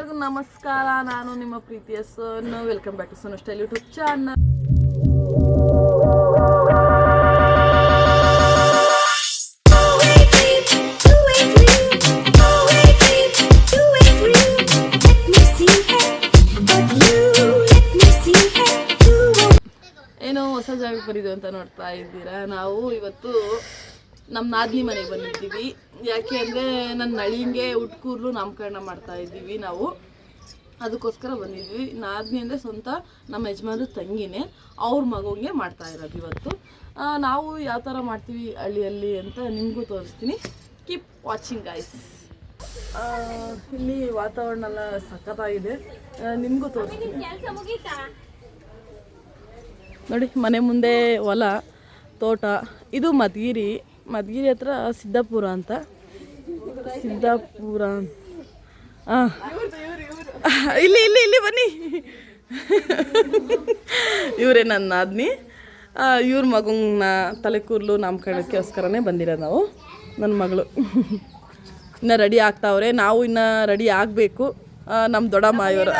ಎಲ್ಲರಿಗೂ ನಮಸ್ಕಾರ. ನಾನು ನಿಮ್ಮ ಪ್ರೀತಿಯ Sonu. Welcome back to Sonu style YouTube channel. ಏನೋ ಹೊಸ ಜಾಗಕ್ಕೆ ಬರಿದು ಅಂತ ನೋಡ್ತಾ ಇದ್ದೀರಾ. ನಾವು ಇವತ್ತು ನಮ್ಮ ನಾದಿನಿ ಮನೆಗೆ ಬಂದಿದ್ದೀವಿ. ಯಾಕೆ ಅಂದರೆ ನನ್ನ ನಳಿಂಗೆ ಹುಟ್ಕೂರ್ಲು ನಾಮಕರಣ ಮಾಡ್ತಾ ಇದ್ದೀವಿ ನಾವು, ಅದಕ್ಕೋಸ್ಕರ ಬಂದಿದ್ವಿ. ನಾದಿನಿ ಅಂದರೆ ಸ್ವಂತ ನಮ್ಮ ಯಜಮಾನ್ರ ತಂಗಿನೇ, ಅವ್ರ ಮಗುಗೆ ಮಾಡ್ತಾ ಇರೋದು ಇವತ್ತು. ನಾವು ಯಾವ ಥರ ಮಾಡ್ತೀವಿ ಹಳ್ಳಿಯಲ್ಲಿ ಅಂತ ನಿಮಗೂ ತೋರಿಸ್ತೀನಿ. Keep watching guys. ಇಲ್ಲಿ ವಾತಾವರಣ ಎಲ್ಲ ಸಖತ್ತಾಗಿದೆ, ನಿಮಗೂ ತೋರಿಸ್ತೀನಿ. ನೋಡಿ, ಮನೆ ಮುಂದೆ ಹೊಲ, ತೋಟ. ಇದು ಮಧುಗಿರಿ ಹತ್ರ ಸಿದ್ದಾಪುರ ಅಂತ. ಸಿದ್ದಾಪುರ ಇಲ್ಲಿ ಇಲ್ಲಿ ಇಲ್ಲಿ ಬನ್ನಿ. ಇವರೇ ನನ್ನ ನಾದಿನಿ. ಇವ್ರ ಮಗನ ತಲೆ ಕೂದಲು ನಾಮಕರಣಕ್ಕೋಸ್ಕರನೇ ಬಂದಿರೋದು ನಾವು. ನನ್ನ ಮಗಳು ಇನ್ನು ರೆಡಿ ಆಗ್ತಾವ್ರೆ, ನಾವು ಇನ್ನು ರೆಡಿ ಆಗಬೇಕು. ನಮ್ಮ ದೊಡ್ಡಮ್ಮ ಇವರು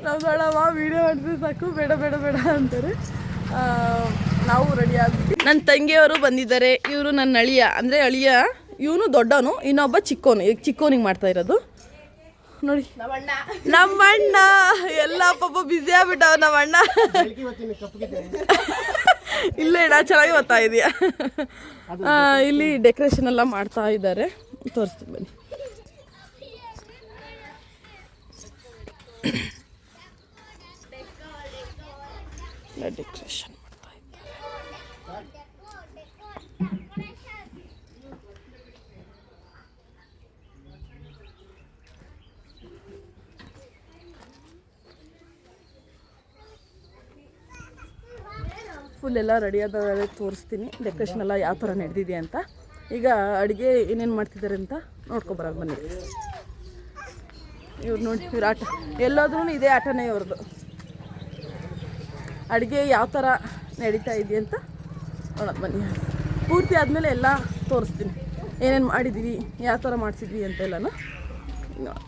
ನಮ್ಮ ದೊಡ್ಡಮ್ಮ ವೀಡಿಯೋ ಮಾಡಿದ್ರೆ ಸಾಕು, ಬೇಡ ಬೇಡ ಬೇಡ ಅಂತಾರೆ. ನಾವು ರೆಡಿ ಆಗ್ಬಿಟ್ಟು ನನ್ನ ತಂಗಿಯವರು ಬಂದಿದ್ದಾರೆ. ಇವರು ನನ್ನ ಅಳಿಯ, ಅಂದರೆ ಅಳಿಯ. ಇವನು ದೊಡ್ಡವನು, ಇನ್ನೊಬ್ಬ ಚಿಕ್ಕವನು. ಈಗ ಚಿಕ್ಕವನಿಗೆ ಮಾಡ್ತಾ ಇರೋದು ನೋಡಿ. ನಮ್ಮ ಅಣ್ಣ ಎಲ್ಲ ಪಾಪ ಬ್ಯುಸಿ ಆಗ್ಬಿಟ್ಟವ ನಮ್ಮ ಅಣ್ಣ. ಇಲ್ಲೇ ಇಡ ಚೆನ್ನಾಗಿ ಓದ್ತಾ ಇದೆಯಾ. ಇಲ್ಲಿ ಡೆಕೋರೇಷನ್ ಎಲ್ಲ ಮಾಡ್ತಾ ಇದ್ದಾರೆ, ತೋರಿಸ್ತೀನಿ ಬನ್ನಿ. ಡೆಕೋರೇಷನ್ ಮಾಡ್ತಾ ಇದ್ದಾರೆ. ಫುಲ್ ಎಲ್ಲ ರೆಡಿಯಾದ ತೋರಿಸ್ತೀನಿ. ಡೆಕೋರೇಷನ್ ಎಲ್ಲ ಯಾವ ಥರ ನಡೆದಿದೆ ಅಂತ. ಈಗ ಅಡುಗೆ ಏನೇನು ಮಾಡ್ತಿದ್ದಾರೆ ಅಂತ ನೋಡ್ಕೊಬರೋದು ಬನ್ನಿ. ಇವ್ರು ನೋಡಿ, ಇವ್ರ ಆಟ ಎಲ್ಲಾದ್ರೂ ಇದೇ ಆಟನೇ ಇವ್ರದ್ದು. ಅಡುಗೆ ಯಾವ ಥರ ನಡೀತಾ ಇದೆ ಅಂತ ನೋಡೋದು ಬನ್ನಿ. ಪೂರ್ತಿ ಆದಮೇಲೆ ಎಲ್ಲ ತೋರಿಸ್ತೀನಿ, ಏನೇನು ಮಾಡಿದ್ದೀವಿ, ಯಾವ ಥರ ಮಾಡಿಸಿದ್ವಿ ಅಂತೆಲ್ಲನೂ ನೋಡಿ.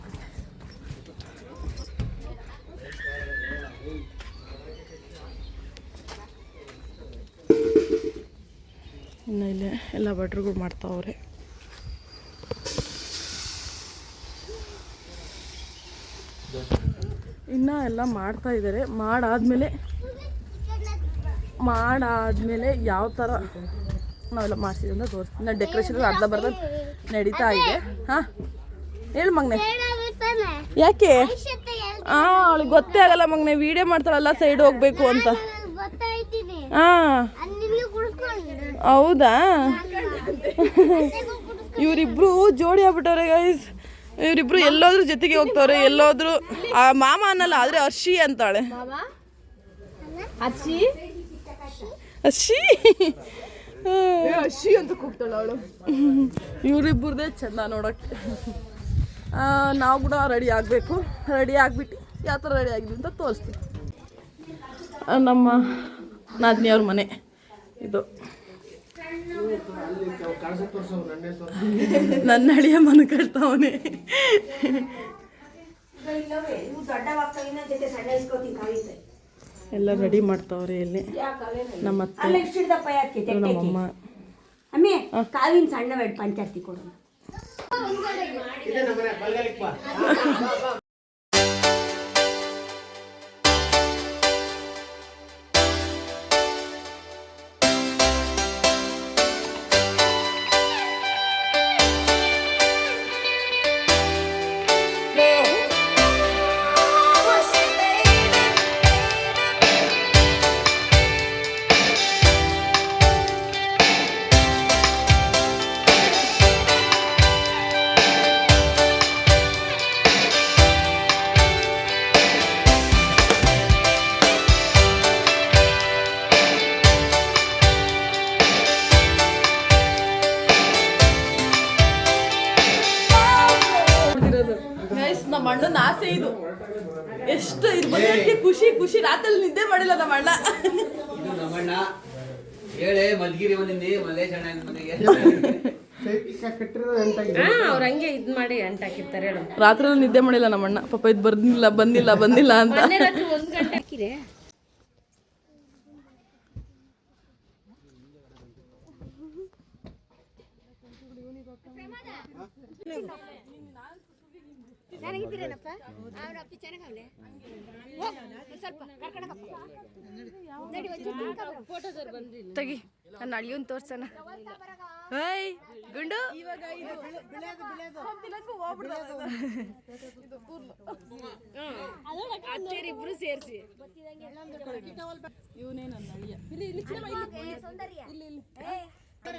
ಇನ್ನು ಇಲ್ಲೇ ಎಲ್ಲ ಭಟ್ರುಗಳು ಮಾಡ್ತಾವ್ರೆ. ಇನ್ನು ಎಲ್ಲ ಮಾಡ್ತಾ ಇದ್ದಾರೆ. ಮಾಡಾದ್ಮೇಲೆ ಯಾವ ಥರ ನಾವೆಲ್ಲ ಮಾಡ್ಸಿದ್ವಿ ಅಂತ ತೋರಿಸ್ತೀನಿ. ನಾನು ಡೆಕೋರೇಷನ್ ಅರ್ಧ ಬರ್ಧ ನಡೀತಾ ಇದೆ. ಹಾಂ ಹೇಳು ಮಗನೆ, ಯಾಕೆ? ಅವಳಿಗೆ ಗೊತ್ತೇ ಆಗಲ್ಲ ಮಗನೆ, ವಿಡಿಯೋ ಮಾಡ್ತಾಳಲ್ಲ ಸೈಡ್ ಹೋಗ್ಬೇಕು ಅಂತ. ಹಾಂ ಹೌದಾ, ಇವರಿಬ್ರು ಜೋಡಿ ಆಗ್ಬಿಟ್ಟವ್ರೆ ಗೈಸ್. ಇವರಿಬ್ರು ಎಲ್ಲೋದ್ರು ಜೊತೆಗೆ ಹೋಗ್ತವ್ರೆ, ಎಲ್ಲೋದ್ರು. ಆ ಮಾಮ ಅನ್ನಲ್ಲ, ಆದರೆ ಅರ್ಷಿ ಅಂತಾಳೆ. ಅರ್ಷಿ ಅಂತ ಕೂಗ್ತಾಳೆ ಅವಳು. ಇವರಿಬ್ಬರದೇ ಚೆಂದ ನೋಡೋಕ್ಕೆ. ನಾವು ಕೂಡ ರೆಡಿ ಆಗಬೇಕು. ರೆಡಿ ಆಗಿಬಿಟ್ಟು ಯಾವ ಥರ ರೆಡಿ ಆಗಿದ್ವಿ ಅಂತ ತೋರಿಸ್ತೀವಿ. ನಮ್ಮ ನಾದಿನಿಯವ್ರ ಮನೆ ಇದು. ನನ್ನ ಹಳಿಯ ಮನೆ ಕಟ್ತಾವನೆ. ಎಲ್ಲ ರೆಡಿ ಮಾಡ್ತಾವ್ರೆ ಇಲ್ಲಿ ನಮ್ಮ ಅತ್ತೆ, ನಮ್ಮಮ್ಮ. ಕಾವಿನ ಸಣ್ಣ ಬೇಡ ಪಂಚಾಯತಿ ಕೊಡೋಣ. ನಮ್ಮ ಅಣ್ಣನ ಆಸೆ ಇದು. ಎಷ್ಟು ಇದು ಮನೆಯಲ್ಲಿ ಖುಷಿ ಖುಷಿ. ರಾತ್ರಿ ನಿದ್ದೆ ಮಾಡಿಲ್ಲ ನಮ್ಮ ಅಣ್ಣ. ಇದು ನಮ್ಮ ಅಣ್ಣ ಹೇಳೆ ಮಲ್ಗಿರಿ ಬಂದಿದ್ದಿ ಮಲ್ಲೇಶ್ ಅಣ್ಣ ಮನೆಗೆ. ಅವ್ರ ಹಂಗೆ ಇದ್ ಮಾಡಿ ಅಂಟ್ ಹಾಕಿರ್ತಾರೆ ಹೇಳು. ರಾತ್ರಿ ನಿದ್ದೆ ಮಾಡಿಲ್ಲ ನಮ್ಮಣ್ಣ ಪಾಪ ಇದು ಬಂದಿಲ್ಲ ಅಂತ. ಮೊನ್ನೆ ರಾತ್ರಿ 1 ಗಂಟೆ ಹಾಕಿದೆ. ತೆಗಿ ನನ್ನ ಅಳಿಯನ್ ತೋರ್ಸಣ. ಹೇಯ್ ಗುಂಡು ಇಬ್ರು ಸೇರಿಸಿ ಇವನೇ ನನ್ನ ಅಳಿಯ.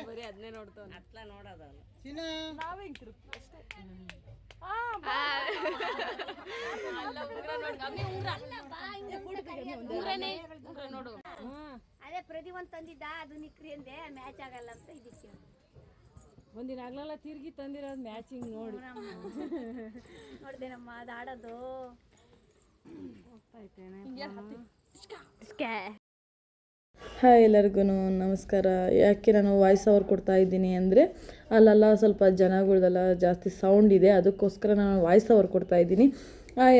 ಬರೀ ಅದನ್ನೇ ನೋಡ್ತಾವ ಅತ್ಲ ನೋಡೋದಲ್ಲ. ಅದೇ ಪ್ರತಿ ಒಂದ್ ತಂದಿದ್ದ ಅದು ನಿಕ್ರಿ ಅಂದೆ ಮ್ಯಾಚ್ ಆಗಲ್ಲ ಅಂತ ಇದಕ್ಕೆ ಒಂದಿನ ಆಗ್ಲೆಲ್ಲ ತಿರ್ಗಿ ತಂದಿರೋದು ಮ್ಯಾಚಿಂಗ್ ನೋಡಿ ನೋಡ್ದೇನಮ್ಮ ಅದು ಆಡೋದು. ಹಾಯ್ ಎಲ್ಲರಿಗೂ ನಮಸ್ಕಾರ. ಯಾಕೆ ನಾನು ವಾಯ್ಸ್ ಓವರ್ ಕೊಡ್ತಾ ಇದ್ದೀನಿ ಅಂದರೆ ಅಲ್ಲೆಲ್ಲ ಸ್ವಲ್ಪ ಜನಗಳ್ದೆಲ್ಲ ಜಾಸ್ತಿ ಸೌಂಡ್ ಇದೆ, ಅದಕ್ಕೋಸ್ಕರ ನಾನು ವಾಯ್ಸ್ ಓವರ್ ಕೊಡ್ತಾ ಇದ್ದೀನಿ.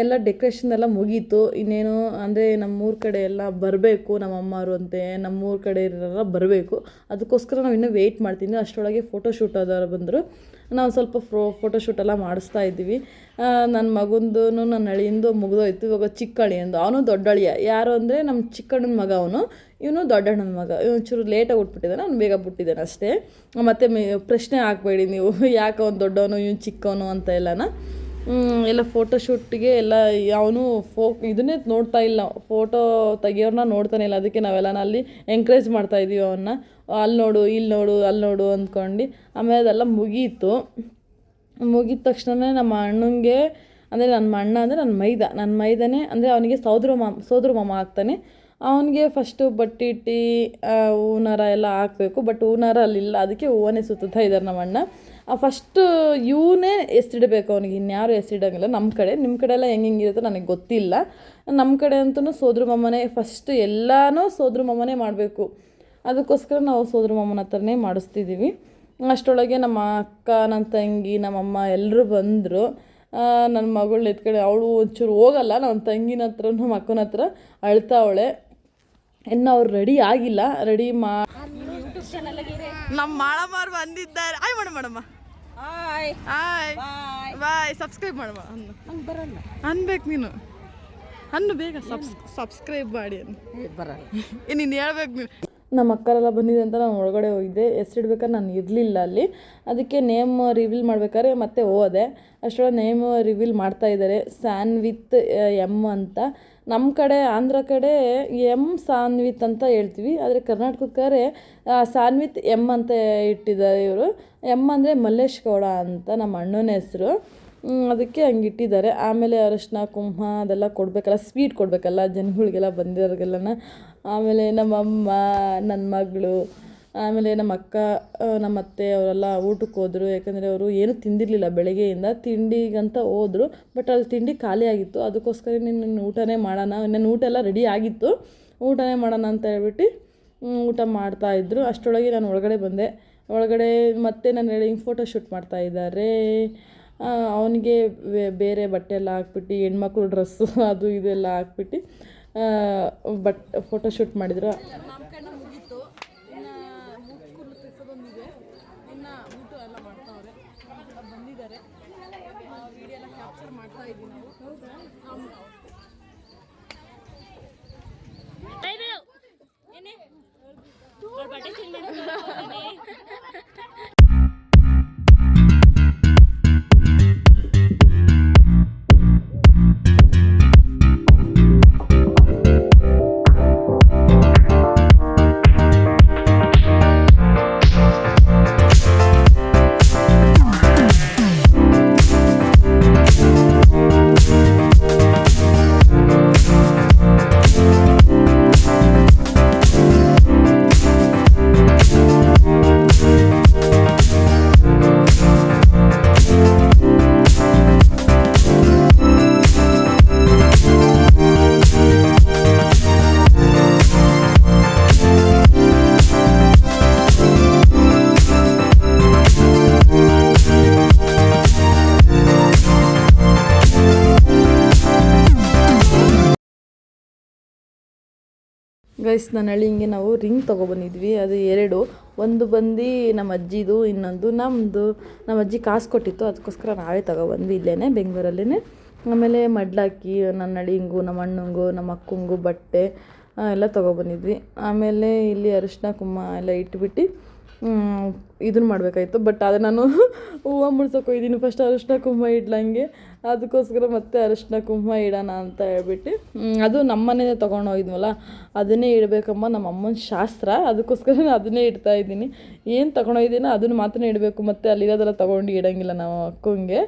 ಎಲ್ಲ ಡೆಕೋರೇಷನ್ ಎಲ್ಲ ಮುಗೀತು. ಇನ್ನೇನು ಅಂದರೆ ನಮ್ಮೂರ ಕಡೆ ಎಲ್ಲ ಬರಬೇಕು, ನಮ್ಮ ಅಮ್ಮರು ಅಂತೆ ನಮ್ಮೂರ ಕಡೆ ಇರೋರೆಲ್ಲ ಬರಬೇಕು. ಅದಕ್ಕೋಸ್ಕರ ನಾವು ಇನ್ನೂ ವೆಯ್ಟ್ ಮಾಡ್ತೀನಿ. ಅಷ್ಟರೊಳಗೆ ಫೋಟೋಶೂಟ್ ಆದವರು ಬಂದರು. ನಾವು ಸ್ವಲ್ಪ ಫೋಟೋಶೂಟೆಲ್ಲ ಮಾಡಿಸ್ತಾ ಇದ್ದೀವಿ. ನನ್ನ ಮಗಂದು ನನ್ನ ಅಳಿಯಿಂದು ಮುಗಿದೋಯ್ತು. ಇವಾಗ ಚಿಕ್ಕ ಅಳಿಯಂದು, ಅವನು ದೊಡ್ಡ ಅಳಿಯ. ಯಾರು ಅಂದರೆ ನಮ್ಮ ಚಿಕ್ಕಣ್ಣನ ಮಗ ಅವನು, ಇವನು ದೊಡ್ಡಣ್ಣನ ಮಗ. ಇವನು ಚೂರು ಲೇಟಾಗಿ ಹುಟ್ಬಿಟ್ಟಿದ್ದಾನೆ, ಅವ್ನು ಬೇಗ ಬಿಟ್ಟಿದ್ದಾನೆ ಅಷ್ಟೇ. ಮತ್ತು ಪ್ರಶ್ನೆ ಹಾಕಬೇಡಿ ನೀವು, ಯಾಕೆ ಅವ್ನು ದೊಡ್ಡವನು ಇವನು ಚಿಕ್ಕವನು ಅಂತ ಎಲ್ಲನ. ಎಲ್ಲ ಫೋಟೋಶೂಟಿಗೆ ಎಲ್ಲ ಅವನು ಇದನ್ನೇ ನೋಡ್ತಾ ಇಲ್ಲ, ಫೋಟೋ ತೆಗಿಯೋರನ್ನ ನೋಡ್ತಾನೆ ಇಲ್ಲ. ಅದಕ್ಕೆ ನಾವೆಲ್ಲ ಅಲ್ಲಿ ಎಂಕರೇಜ್ ಮಾಡ್ತಾಯಿದ್ದೀವಿ ಅವನ್ನ, ಅಲ್ಲಿ ನೋಡು ಇಲ್ಲಿ ನೋಡು ಅಲ್ಲಿ ನೋಡು ಅಂದ್ಕೊಂಡು. ಆಮೇಲೆ ಅದೆಲ್ಲ ಮುಗೀತು. ಮುಗಿದ ತಕ್ಷಣ ನಮ್ಮ ಅಣ್ಣಂಗೆ ಅಂದರೆ ನನ್ನ ಅಣ್ಣ ಅಂದರೆ ನನ್ನ ಮೈದನೇ ಅಂದರೆ ಅವನಿಗೆ ಸೋದರ ಮಾಮ ಆಗ್ತಾನೆ. ಅವನಿಗೆ ಫಸ್ಟು ಬಟ್ಟೆ ಇಟ್ಟು ಹೂನಾರ ಎಲ್ಲ ಹಾಕಬೇಕು. ಬಟ್ ಹೂನಾರ ಅಲ್ಲಿಲ್ಲ, ಅದಕ್ಕೆ ಹೂವನ್ನೇ ಸುತ್ತಾ ಇದ್ದಾರೆ ನಮ್ಮ ಅಣ್ಣ. ಫಸ್ಟು ಇವನೇ ಹೆಸ್ರಿಡಬೇಕು ಅವನಿಗೆ, ಇನ್ಯಾರು ಹೆಸ್ರಿಡೋಂಗಿಲ್ಲ ನಮ್ಮ ಕಡೆ. ನಿಮ್ಮ ಕಡೆ ಎಲ್ಲ ಹೆಂಗಿರುತ್ತೋ ನನಗೆ ಗೊತ್ತಿಲ್ಲ. ನಮ್ಮ ಕಡೆ ಅಂತೂ ಸೋದರ ಮಾಮನೇ ಫಸ್ಟ್, ಎಲ್ಲನೂ ಸೋದರ ಮಾಮನೇ ಮಾಡಬೇಕು. ಅದಕ್ಕೋಸ್ಕರ ನಾವು ಸೋದರ ಮಾಮನ ಹತ್ರನೇ ಮಾಡಿಸ್ತಿದ್ದೀವಿ. ಅಷ್ಟರೊಳಗೆ ನಮ್ಮ ಅಕ್ಕ, ನನ್ನ ತಂಗಿ, ನಮ್ಮಮ್ಮ ಎಲ್ಲರೂ ಬಂದರು. ನನ್ನ ಮಗಳು ಎತ್ಕಡೆ ಅವಳು ಒಂಚೂರು ಹೋಗಲ್ಲ, ನಮ್ಮ ತಂಗಿನ ಹತ್ರ ನಮ್ಮ ಅಕ್ಕನ ಹತ್ರ ಅಳ್ತಾವಳೆ. ಇನ್ನು ಅವ್ರು ರೆಡಿ ಆಗಿಲ್ಲ, ರೆಡಿ ನಮ್ಮ ಮಾಳಮ್ಮವ್ರು ಬಂದಿದ್ದಾರೆ. ಆಯ್ ಮಾಡಮ್ಮ, ಹಾಯ್ ಬಾಯ್, ಸಬ್ಸ್ಕ್ರೈಬ್ ಮಾಡಮ್ಮ. ಬರಲ್ಲ ಅನ್ಬೇಕು ನೀನು, ಅನ್ನು ಬೇಗ ಸಬ್ಸ್ಕ್ರೈಬ್ ಮಾಡಿ ಬರಲ್ಲ. ನೀನು ಹೇಳ್ಬೇಕು ನೀನು. ನಮ್ಮ ಅಕ್ಕರೆಲ್ಲ ಬಂದಿದೆ ಅಂತ ನಾನು ಒಳಗಡೆ ಹೋಗಿದ್ದೆ. ಹೆಸರಿಡ್ಬೇಕಾದ್ರೆ ನಾನು ಇರಲಿಲ್ಲ ಅಲ್ಲಿ, ಅದಕ್ಕೆ ನೇಮ್ ರಿವೀಲ್ ಮಾಡ್ಬೇಕಾದ್ರೆ ಮತ್ತೆ ಹೋದೆ. ಅಷ್ಟರೊಳಗೆ ನೇಮ್ ರಿವೀಲ್ ಮಾಡ್ತಾಯಿದ್ದಾರೆ. ಸಾನ್ವಿತ್ ಎಮ್ ಅಂತ. ನಮ್ಮ ಕಡೆ ಆಂಧ್ರ ಕಡೆ ಎಮ್ ಸಾನ್ವಿತ್ ಅಂತ ಹೇಳ್ತೀವಿ, ಆದರೆ ಕರ್ನಾಟಕದ ಕಡೆ ಸಾನ್ವಿತ್ ಎಮ್ ಅಂತ ಇಟ್ಟಿದ್ದಾರೆ ಇವರು. ಎಮ್ ಅಂದರೆ ಮಲ್ಲೇಶ್ ಗೌಡ ಅಂತ ನಮ್ಮ ಅಣ್ಣನ ಹೆಸರು, ಅದಕ್ಕೆ ಹಂಗೆ ಇಟ್ಟಿದ್ದಾರೆ. ಆಮೇಲೆ ಅರಶಿನ ಕುಂಕುಮ ಅದೆಲ್ಲ ಕೊಡಬೇಕಲ್ಲ, ಸ್ವೀಟ್ ಕೊಡಬೇಕಲ್ಲ ಜನಗಳಿಗೆಲ್ಲ ಬಂದಿರೋರಿಗೆಲ್ಲನ. ಆಮೇಲೆ ನಮ್ಮಮ್ಮ, ನನ್ನ ಮಗಳು, ಆಮೇಲೆ ನಮ್ಮ ಅಕ್ಕ, ನಮ್ಮ ಅತ್ತೆ ಅವರೆಲ್ಲ ಊಟಕ್ಕೆ ಹೋದರು. ಯಾಕಂದರೆ ಅವರು ಏನೂ ತಿಂದಿರಲಿಲ್ಲ ಬೆಳಗ್ಗೆಯಿಂದ, ತಿಂಡಿಗಂತ ಹೋದರು. ಬಟ್ ಅಲ್ಲಿ ತಿಂಡಿ ಖಾಲಿ ಆಗಿತ್ತು. ಅದಕ್ಕೋಸ್ಕರ ನಿನ್ನ ಊಟನೇ ಮಾಡೋಣ, ನನ್ನ ಊಟ ಎಲ್ಲ ರೆಡಿ ಆಗಿತ್ತು, ಊಟನೇ ಮಾಡೋಣ ಅಂತ ಹೇಳ್ಬಿಟ್ಟು ಊಟ ಮಾಡ್ತಾಯಿದ್ರು. ಅಷ್ಟರೊಳಗೆ ನಾನು ಒಳಗಡೆ ಬಂದೆ. ಒಳಗಡೆ ಮತ್ತೆ ನನ್ನ ಹಿಂಗೆ ಫೋಟೋಶೂಟ್ ಮಾಡ್ತಾಯಿದ್ದಾರೆ. ಅವನಿಗೆ ಬೇರೆ ಬಟ್ಟೆ ಎಲ್ಲ ಹಾಕ್ಬಿಟ್ಟು, ಹೆಣ್ಮಕ್ಳು ಡ್ರೆಸ್ಸು ಅದು ಇದೆಲ್ಲ ಹಾಕ್ಬಿಟ್ಟು ಫೋಟೋಶೂಟ್ ಮಾಡಿದ್ರು. ನಾಮಕರಣ ಮುಗೀತು, ಇನ್ನು ಮೂರು ತೆಗ್ಸೋದೊಂದಿದೆ, ಇನ್ನು ಊಟ ಎಲ್ಲ ಮಾಡ್ತಾವ್ರೆ. ಬಂದಿದ್ದಾರೆ, ವಿಡಿಯೋ ಎಲ್ಲ ಕ್ಯಾಪ್ಚರ್ ಮಾಡ್ತಾ ಇದ್ದೀವಿ ನಾವು. ಗೈಸ್ ನನ್ನ ಹಿಂಗೆ ನಾವು ರಿಂಗ್ ತೊಗೊಬಂದಿದ್ವಿ. ಅದು 2, ಒಂದು ಬಂದು ನಮ್ಮ ಅಜ್ಜಿದು, ಇನ್ನೊಂದು ನಮ್ಮದು. ನಮ್ಮ ಅಜ್ಜಿ ಕಾಸು ಕೊಟ್ಟಿತ್ತು, ಅದಕ್ಕೋಸ್ಕರ ನಾವೇ ತೊಗೊಬಂದ್ವಿ ಇಲ್ಲೇ ಬೆಂಗಳೂರಲ್ಲೇ. ಆಮೇಲೆ ಮಡ್ಲಾಕಿ ನನ್ನ ಹಿಂಗು, ನಮ್ಮ ಅಣ್ಣಂಗು, ನಮ್ಮ ಅಕ್ಕಂಗೂ ಬಟ್ಟೆ ಎಲ್ಲ ತೊಗೊಬಂದಿದ್ವಿ. ಆಮೇಲೆ ಇಲ್ಲಿ ಅರಿಶಿನ ಕುಂಕುಮ ಎಲ್ಲ ಇಟ್ಬಿಟ್ಟು ಇದನ್ನು ಮಾಡಬೇಕಾಯ್ತು. ಬಟ್ ಆದರೆ ನಾನು ಹೂವು ಮುಡ್ಸೋಕೆ ಹೋಗಿದ್ದೀನಿ. ಫಸ್ಟ್ ಅರಿಶಿನ ಕುಂಕುಮ ಇಡ್ಲಂಗೆ, ಅದಕ್ಕೋಸ್ಕರ ಮತ್ತೆ ಅರಿಶಿನ ಕುಂಕುಮ ಇಡೋಣ ಅಂತ ಹೇಳ್ಬಿಟ್ಟು ಅದು ನಮ್ಮ ಮನೇಲೆ ತೊಗೊಂಡು ಹೋಗಿದ್ವಲ್ಲ, ಅದನ್ನೇ ಇಡಬೇಕಮ್ಮ, ನಮ್ಮ ಅಮ್ಮನ ಶಾಸ್ತ್ರ. ಅದಕ್ಕೋಸ್ಕರ ನಾನು ಅದನ್ನೇ ಇಡ್ತಾಯಿದ್ದೀನಿ. ಏನು ತೊಗೊಂಡೋಗಿದ್ದೀನೋ ಅದನ್ನು ಮಾತ್ರ ಇಡಬೇಕು, ಮತ್ತು ಅಲ್ಲಿರೋದೆಲ್ಲ ತೊಗೊಂಡು ಇಡೋಂಗಿಲ್ಲ ನಾವು ಅಕ್ಕಂಗೆ.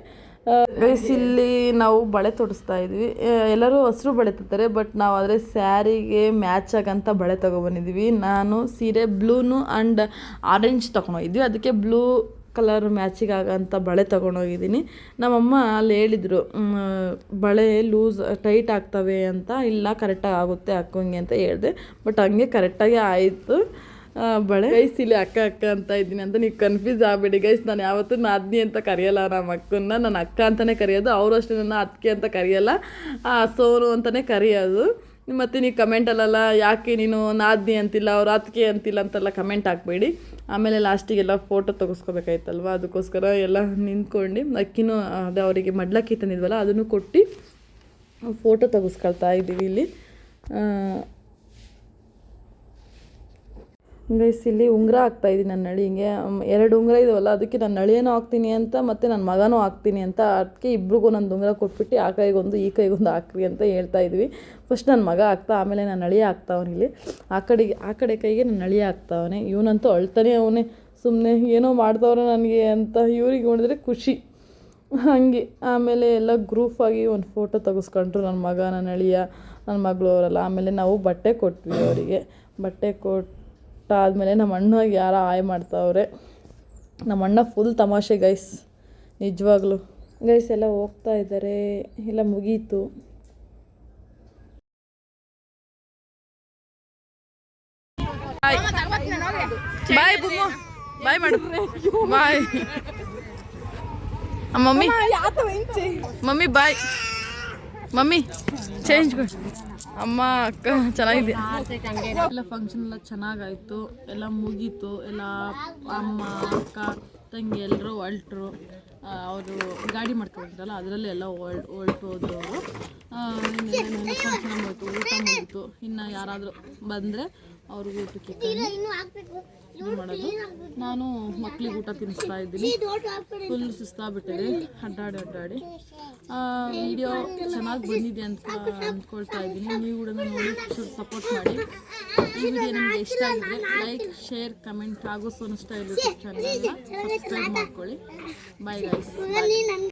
ಗೈಸ್ ಇಲ್ಲಿ ನಾವು ಬಳೆ ತೊಡಿಸ್ತಾ ಇದ್ವಿ. ಎಲ್ಲರೂ ಹಸಿರು ಬಳೆ ತರ್ತಾರೆ, ಬಟ್ ನಾವು ಆದರೆ ಸ್ಯಾರಿಗೆ ಮ್ಯಾಚ್ ಆಗಂತ ಬಳೆ ತೊಗೊಬಂದಿದ್ವಿ. ನಾನು ಸೀರೆ ಬ್ಲೂನು ಆ್ಯಂಡ್ ಆರೆಂಜ್ ತೊಗೊಂಡೋಗಿದ್ವಿ, ಅದಕ್ಕೆ ಬ್ಲೂ ಕಲರ್ ಮ್ಯಾಚಿಗೆ ಆಗೋಂಥ ಬಳೆ ತೊಗೊಂಡೋಗಿದ್ದೀನಿ. ನಮ್ಮಮ್ಮ ಅಲ್ಲಿ ಹೇಳಿದರು ಬಳೆ ಲೂಸ್ ಟೈಟ್ ಆಗ್ತವೆ ಅಂತ. ಇಲ್ಲ, ಕರೆಕ್ಟಾಗಿ ಆಗುತ್ತೆ ಅಕ್ಕಂಗೆ ಅಂತ ಹೇಳಿದೆ. ಬಟ್ ಹಂಗೆ ಕರೆಕ್ಟಾಗಿ ಆಯಿತು ಬಳೆ. ಗೈಸ್ ಇಲ್ಲಿ ಅಕ್ಕ ಅಂತ ಇದ್ದೀನಿ ಅಂತ ನೀವು ಕನ್ಫ್ಯೂಸ್ ಆಗಬೇಡಿ ಗೈಸ್. ನಾನು ಯಾವತ್ತೂ ನಾದಿನಿ ಅಂತ ಕರೆಯಲ್ಲ ನಮ್ಮ ಅಕ್ಕನ್ನ, ನನ್ನ ಅಕ್ಕ ಅಂತಲೇ ಕರೆಯೋದು. ಅವರು ಅಷ್ಟೇ ನನ್ನ ಅತ್ತಿಗೆ ಅಂತ ಕರೆಯಲ್ಲ, ಸೋನು ಅಂತಲೇ ಕರೆಯೋದು. ಮತ್ತು ನೀವು ಕಮೆಂಟಲ್ಲೆಲ್ಲ ಯಾಕೆ ನೀನು ನಾದಿನಿ ಅಂತಿಲ್ಲ, ಅವ್ರು ಅತ್ತಿಗೆ ಅಂತಿಲ್ಲ ಅಂತೆಲ್ಲ ಕಮೆಂಟ್ ಹಾಕಬೇಡಿ. ಆಮೇಲೆ ಲಾಸ್ಟಿಗೆಲ್ಲ ಫೋಟೋ ತೆಗೆಸ್ಕೋಬೇಕಾಯ್ತಲ್ವ, ಅದಕ್ಕೋಸ್ಕರ ಎಲ್ಲ ನಿಂತ್ಕೊಂಡು ಅಕ್ಕಿನೂ ಅದೇ ಅವರಿಗೆ ಮಡ್ಲಕ್ಕಿ ತಂದಿದ್ವಲ್ಲ ಅದನ್ನು ಕೊಟ್ಟು ಫೋಟೋ ತೆಗೆಸ್ಕೊಳ್ತಾ ಇದ್ದೀವಿ ಇಲ್ಲಿ. ಗೈಸ್ ಇಲ್ಲಿ ಉಂಗುರ ಹಾಕ್ತಾಯಿದ್ದೀನಿ ನನ್ನ ನಳಿಗೆ. 2 ಉಂಗುರ ಇದಾವಲ್ಲ, ಅದಕ್ಕೆ ನಾನು ನಳಿಯೇನೂ ಹಾಕ್ತೀನಿ ಅಂತ ಮತ್ತು ನನ್ನ ಮಗನೂ ಹಾಕ್ತೀನಿ ಅಂತ. ಅದಕ್ಕೆ ಇಬ್ರಿಗೂ ನಂದು ಉಂಗುರ ಕೊಟ್ಬಿಟ್ಟು ಆ ಕೈಗೊಂದು ಈ ಕೈಗೊಂದು ಹಾಕ್ರಿ ಅಂತ ಹೇಳ್ತಾಯಿದ್ವಿ. ಫಸ್ಟ್ ನನ್ನ ಮಗ ಹಾಕ್ತಾ, ಆಮೇಲೆ ನಾನು ನಳಿಯ ಹಾಕ್ತಾವನಿಲ್ಲಿ. ಆ ಕಡೆ ಕೈಗೆ ನಾನು ನಳಿಯ ಹಾಕ್ತಾವನೆ. ಇವನಂತೂ ಅಳ್ತಾನೆ ಅವನೇ, ಸುಮ್ಮನೆ ಏನೋ ಮಾಡ್ತಾವ್ರೆ ನನಗೆ ಅಂತ. ಇವ್ರಿಗೆ ನೋಡಿದ್ರೆ ಖುಷಿ ಹಾಗೆ. ಆಮೇಲೆ ಎಲ್ಲ ಗ್ರೂಪಾಗಿ ಒಂದು ಫೋಟೋ ತೆಗೆಸ್ಕೊಂಡ್ರು ನನ್ನ ಮಗ, ನನ್ನ ಅಳಿಯ, ನನ್ನ ಮಗಳು ಅವರೆಲ್ಲ. ಆಮೇಲೆ ನಾವು ಬಟ್ಟೆ ಕೊಟ್ವಿ ಅವರಿಗೆ. ಬಟ್ಟೆ ಆದಮೇಲೆ ನಮ್ಮ ಅಣ್ಣಗೆ ಯಾರೋ ಆಯ್ ಮಾಡ್ತಾವ್ರೆ. ನಮ್ಮ ಅಣ್ಣ ಫುಲ್ ತಮಾಷೆ ಗೈಸ್, ನಿಜವಾಗ್ಲೂ. ಗೈಸ್ ಎಲ್ಲ ಹೋಗ್ತಾ ಇದ್ದಾರೆ, ಎಲ್ಲ ಮುಗೀತು. ಬಾಯ್ ಬುಮ್ಮು, ಬಾಯ್ ಮಾಡು, ಬಾಯ್ ಮಮ್ಮಿ. ಮಮ್ಮಿ ಬಾಯ್, ಮಮ್ಮಿ ಚೇಂಜ್ ಕೊಡು. ಅಮ್ಮ ಅಕ್ಕ ಚೆನ್ನಾಗಿದೆ. ಎಲ್ಲ ಫಂಕ್ಷನ್ ಎಲ್ಲ ಚೆನ್ನಾಗಾಯಿತು, ಎಲ್ಲ ಮುಗೀತು. ಎಲ್ಲ ಅಮ್ಮ ಅಕ್ಕ ತಂಗಿ ಎಲ್ಲರೂ ಹೊಲ್ಟ್ರು. ಅವರು ಗಾಡಿ ಮಾಡ್ಕೊಂಡಿದ್ರಲ್ಲ ಅದರಲ್ಲಿ ಎಲ್ಲ ಹೊಲ್ಟು ಹೋದ್ರು ಅವರು. ಫಂಕ್ಷನ್ ಮುಗಿತು, ಊಟ ಮುಗೀತು. ಇನ್ನು ಯಾರಾದರೂ ಬಂದರೆ ಅವ್ರಿಗೆ ಊಟಕ್ಕೆ ಇದು ಮಾಡೋದು. ನಾನು ಮಕ್ಳಿಗೆ ಊಟ ತಿನ್ನಿಸ್ತಾ ಇದ್ದೀನಿ. ಫುಲ್ ಸುಸ್ತಾಗ್ಬಿಟ್ಟಿದೆ ಅಡ್ಡಾಡಿ. ವಿಡಿಯೋ ಚೆನ್ನಾಗಿ ಬಂದಿದೆ ಅಂತ ಅಂದ್ಕೊಳ್ತಾ ಇದ್ದೀನಿ. ನೀವು ಕೂಡ ನೋಡಿ ಸಪೋರ್ಟ್ ಮಾಡಿ. ಈ ವಿಡಿಯೋ ನಿಮಗೆ ಇಷ್ಟ ಆಗಿದ್ರೆ ಲೈಕ್, ಶೇರ್, ಕಮೆಂಟ್ ಹಾಗೂ ಸೋನು ಸ್ಟೈಲ್ ಯೂಟ್ಯೂಬ್ ಚಾನಲ್ನ ಸಬ್ಸ್ಕ್ರೈಬ್ ಮಾಡ್ಕೊಳ್ಳಿ. Bye guys.